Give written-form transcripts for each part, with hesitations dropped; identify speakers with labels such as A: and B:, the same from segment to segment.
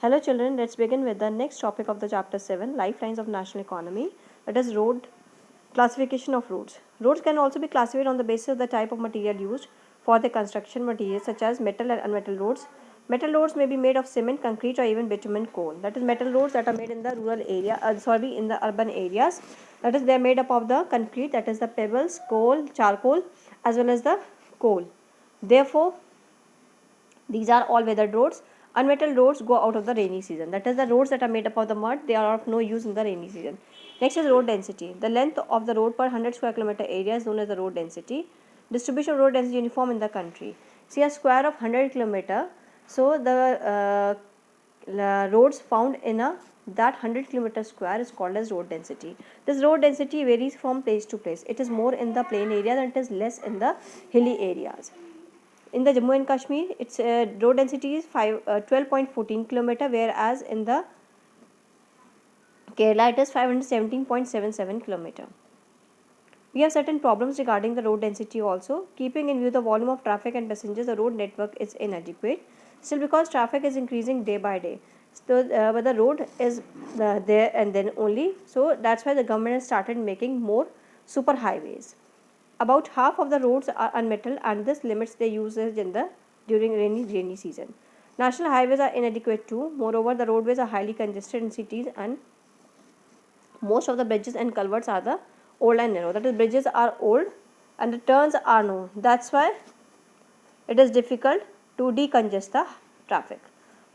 A: Hello children, let's begin with the next topic of the chapter 7, Lifelines of National Economy, that is road classification of roads. Roads can also be classified on the basis of the type of material used for the construction materials such as metal and unmetal roads. Metal roads may be made of cement, concrete or even bitumen coal. That is metal roads that are made in the rural area, in the urban areas. That is they are made up of the concrete, that is the pebbles, coal, charcoal as well as the coal. Therefore, these are all weathered roads. Unmetalled roads go out of the rainy season. That is the roads that are made up of the mud, they are of no use in the rainy season. Next is road density. The length of the road per 100 square kilometer area is known as the road density. Distribution of road density uniform in the country. See a square of 100 kilometer. So the roads found in a that 100 kilometer square is called as road density. This road density varies from place to place. It is more in the plain areas and it is less in the hilly areas. In the Jammu and Kashmir, its road density is 12.14 kilometer, whereas in the Kerala it is 517.77 kilometer. We have certain problems regarding the road density also. Keeping in view the volume of traffic and passengers, the road network is inadequate. Still, because traffic is increasing day by day, so but the road is there and then only. So that's why the government has started making more super highways. About half of the roads are unmetalled, and this limits their usage in the during rainy season. National highways are inadequate too. Moreover, the roadways are highly congested in cities, and most of the bridges and culverts are the old and narrow. That is, bridges are old and the turns are narrow. That's why it is difficult to decongest the traffic.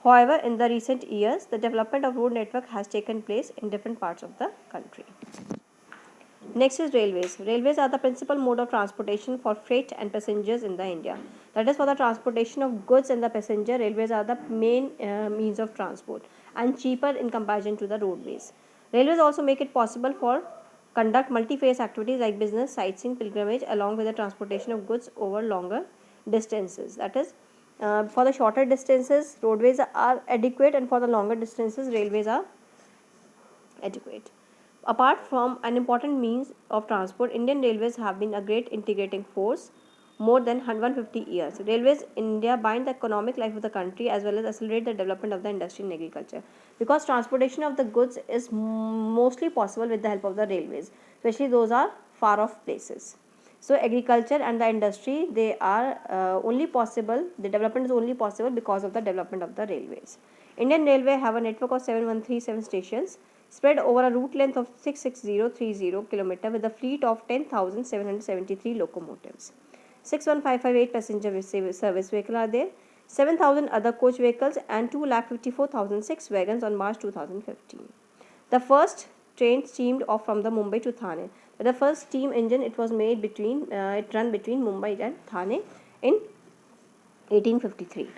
A: However, in the recent years, the development of road network has taken place in different parts of the country. Next is railways. Railways are the principal mode of transportation for freight and passengers in the India. That is, for the transportation of goods and the passenger, railways are the main means of transport and cheaper in comparison to the roadways. Railways also make it possible for conduct multi-phase activities like business, sightseeing, pilgrimage, along with the transportation of goods over longer distances. That is, for the shorter distances, roadways are adequate, and for the longer distances, railways are adequate. Apart from an important means of transport, Indian railways have been a great integrating force more than 150 years. Railways in India bind the economic life of the country as well as accelerate the development of the industry and agriculture. Because transportation of the goods is mostly possible with the help of the railways, especially those are far off places. So agriculture and the industry, they are only possible, the development is only possible because of the development of the railways. Indian Railway have a network of 7137 stations spread over a route length of 66030 km with a fleet of 10,773 locomotives. 61,558 passenger service vehicles are there, 7,000 other coach vehicles and 2,54,006 wagons on March 2015. The first train steamed off from the Mumbai to Thane. The first steam engine, it was made between it run between Mumbai and Thane in 1853.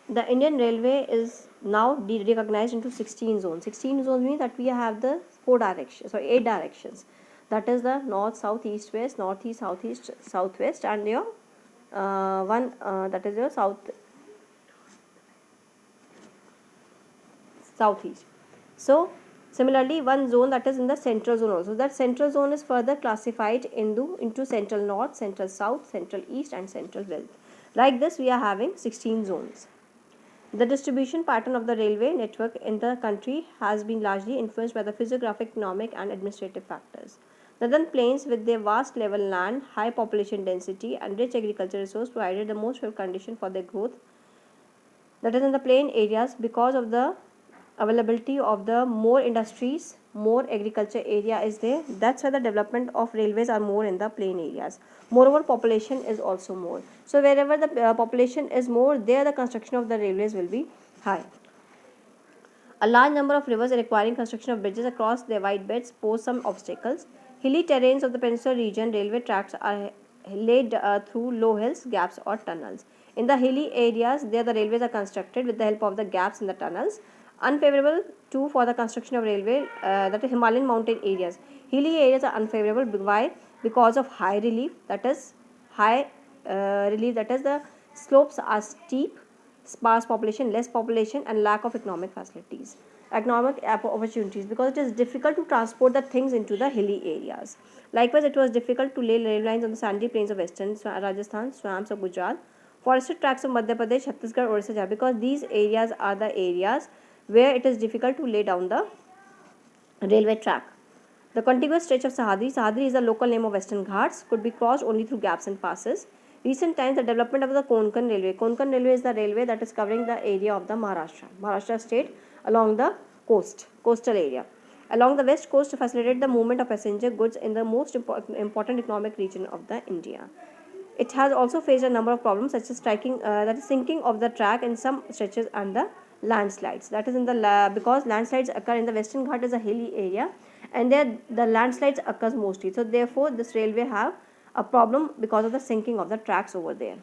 A: The Indian Railway is now recognized into 16 zones. 16 zones means that we have the 4 directions, so 8 directions. That is the north, south, east, west, northeast, southeast, southwest, and your that is your southeast. So similarly, one zone that is in the central zone also. That central zone is further classified into central north, central south, central east, and central west. Like this, we are having 16 zones. The distribution pattern of the railway network in the country has been largely influenced by the physiographic, economic, and administrative factors. Northern plains, with their vast level land, high population density, and rich agricultural resource, provided the most favorable condition for their growth. That is, in the plain areas, because of the availability of the more industries, more agriculture area is there. That's why the development of railways are more in the plain areas. Moreover, population is also more. So wherever the population is more, there the construction of the railways will be high. A large number of rivers requiring construction of bridges across their wide beds pose some obstacles. Hilly terrains of the peninsular region, railway tracks are laid through low hills, gaps, or tunnels. In the hilly areas, there the railways are constructed with the help of the gaps in the tunnels. Unfavorable too for the construction of railway, that is Himalayan mountain areas. Hilly areas are unfavorable. Why? Because of high relief, that is the slopes are steep, sparse population, less population, and lack of economic facilities, economic opportunities, because it is difficult to transport the things into the hilly areas. Likewise, it was difficult to lay rail lines on the sandy plains of western Rajasthan, swamps of Gujarat, Forested tracts of Madhya Pradesh, Chhattisgarh, Orissa, Jharkhand, because these areas are the areas where it is difficult to lay down the railway track. The contiguous stretch of Sahdri is the local name of Western Ghats, could be crossed only through gaps and passes. Recent times, the development of the Konkan Railway. Konkan Railway is the railway that is covering the area of the Maharashtra state along the coastal area. Along the west coast to facilitate the movement of passenger goods in the most important economic region of the India. It has also faced a number of problems such as sinking of the track in some stretches and the landslides. That is because landslides occur in the Western Ghat is a hilly area, and there the landslides occurs mostly. So therefore, this railway have a problem because of the sinking of the tracks over there.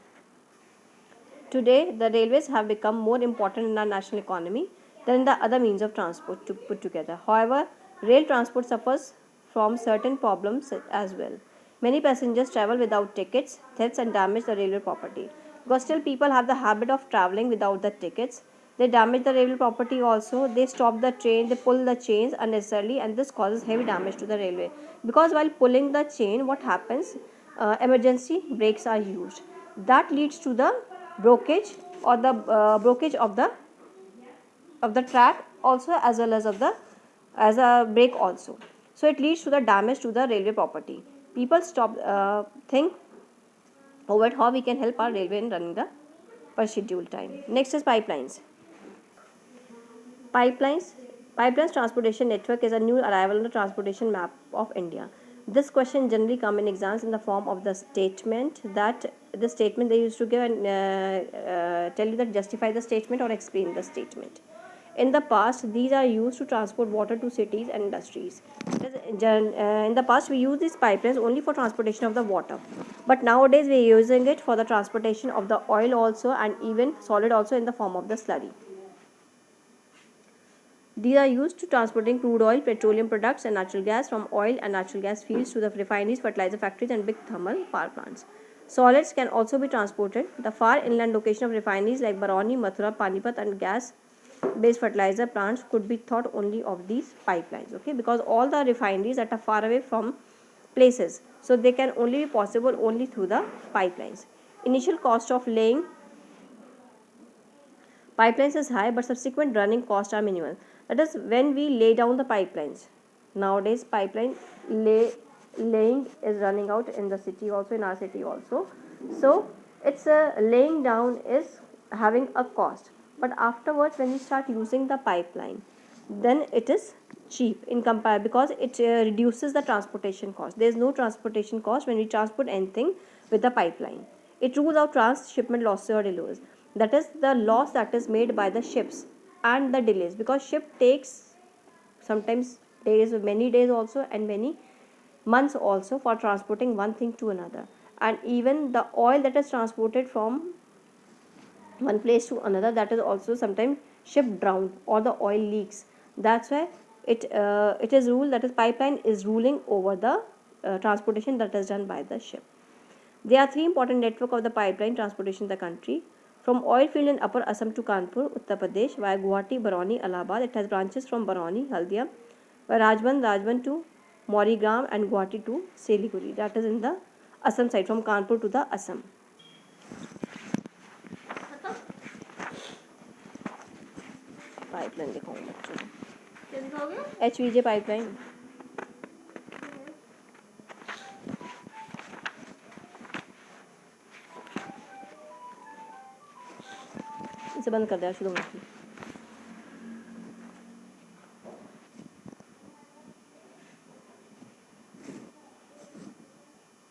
A: Today, the railways have become more important in our national economy than the other means of transport to put together. However, rail transport suffers from certain problems as well. Many passengers travel without tickets, thefts and damage the railway property. Because still people have the habit of traveling without the tickets. They damage the railway property also. They stop the train, they pull the chains unnecessarily, and this causes heavy damage to the railway. Because while pulling the chain, what happens? Emergency brakes are used. That leads to the brokerage or the brokerage of the track also, as well as of the as a brake also. So it leads to the damage to the railway property. People stop think over how we can help our railway in running the per schedule time. Next is pipelines. Pipelines transportation network is a new arrival on the transportation map of India. This question generally come in exams in the form of the statement they used to give and tell you that justify the statement or explain the statement. In the past, these are used to transport water to cities and industries. In the past, we used these pipelines only for transportation of the water, but nowadays we are using it for the transportation of the oil also, and even solid also in the form of the slurry. These are used to transporting crude oil, petroleum products and natural gas from oil and natural gas fields to the refineries, fertilizer factories and big thermal power plants. Solids can also be transported. The far inland location of refineries like Barauni, Mathura, Panipat and gas-based fertilizer plants could be thought only of these pipelines. Okay, because all the refineries that are far away from places, so they can only be possible only through the pipelines. Initial cost of laying pipelines is high, but subsequent running costs are minimal. That is when we lay down the pipelines. Nowadays, pipeline laying is running out in the city also, in our city also. So it's laying down is having a cost. But afterwards, when we start using the pipeline, then it is cheap in comparison, because it reduces the transportation cost. There is no transportation cost when we transport anything with the pipeline. It rules out transshipment losses or delays. That is the loss that is made by the ships and the delays, because ship takes sometimes days, many days also, and many months also for transporting one thing to another. And even the oil that is transported from one place to another, that is also sometimes ship drowned or the oil leaks. That's why it is ruled that is pipeline is ruling over the transportation that is done by the ship. There are three important network of the pipeline transportation in the country. From oil field in Upper Assam to Kanpur, Uttar Pradesh, via Guwahati, Barauni, Allahabad. It has branches from Barauni, Haldia, via Rajband to Maurigram, and Guwahati to Siliguri. That is in the Assam side, from Kanpur to the Assam. Pipeline दिखाऊंगा बच्चों को, HVJ pipeline. इसे बंद कर दिया शुरू में.